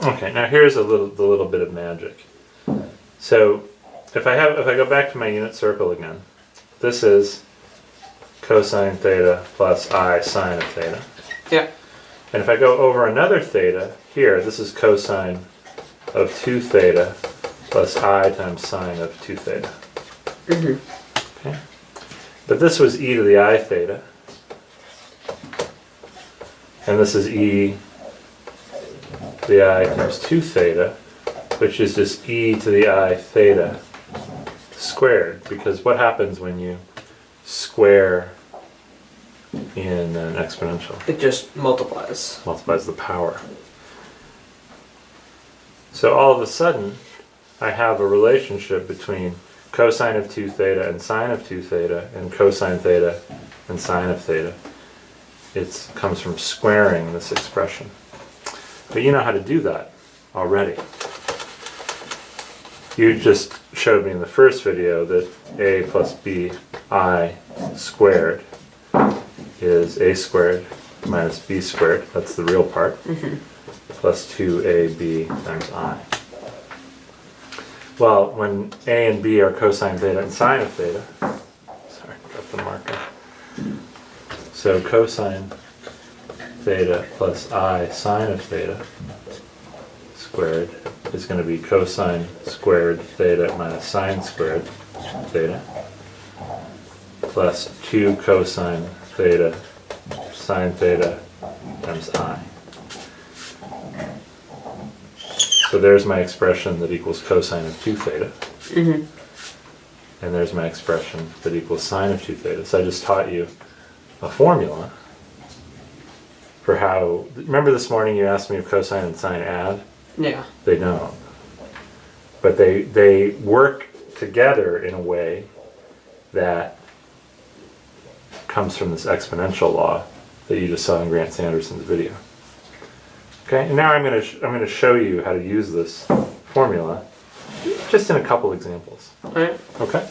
Okay, now here's the little bit of magic. So if I go back to my unit circle again, this is cosine theta plus I sine of theta. Yeah. And if I go over another theta, here, this is cosine of 2 theta plus I times sine of 2 theta. Mm-hmm. Okay. But this was e to the I theta. And this is e to the I times 2 theta, which is just e to the I theta squared. Because what happens when you square in an exponential? It just multiplies. Multiplies the power. So all of a sudden, I have a relationship between cosine of 2 theta and sine of 2 theta and cosine theta and sine of theta. It comes from squaring this expression. But you know how to do that already. You just showed me in the first video that a plus b I squared is a squared minus b squared, that's the real part, plus 2ab times I. Well, when a and b are cosine theta and sine of theta, sorry, got the marker. So cosine theta plus I sine of theta squared is going to be cosine squared theta minus sine squared theta plus 2 cosine theta sine theta times I. So there's my expression that equals cosine of 2 theta. And there's my expression that equals sine of 2 theta. So I just taught you a formula for how, remember this morning you asked me if cosine and sine add? Yeah. They don't. But they work together in a way that comes from this exponential law that you just saw in Grant Sanderson's video. Okay, and now I'm going to show you how to use this formula just in a couple examples. All right. Okay?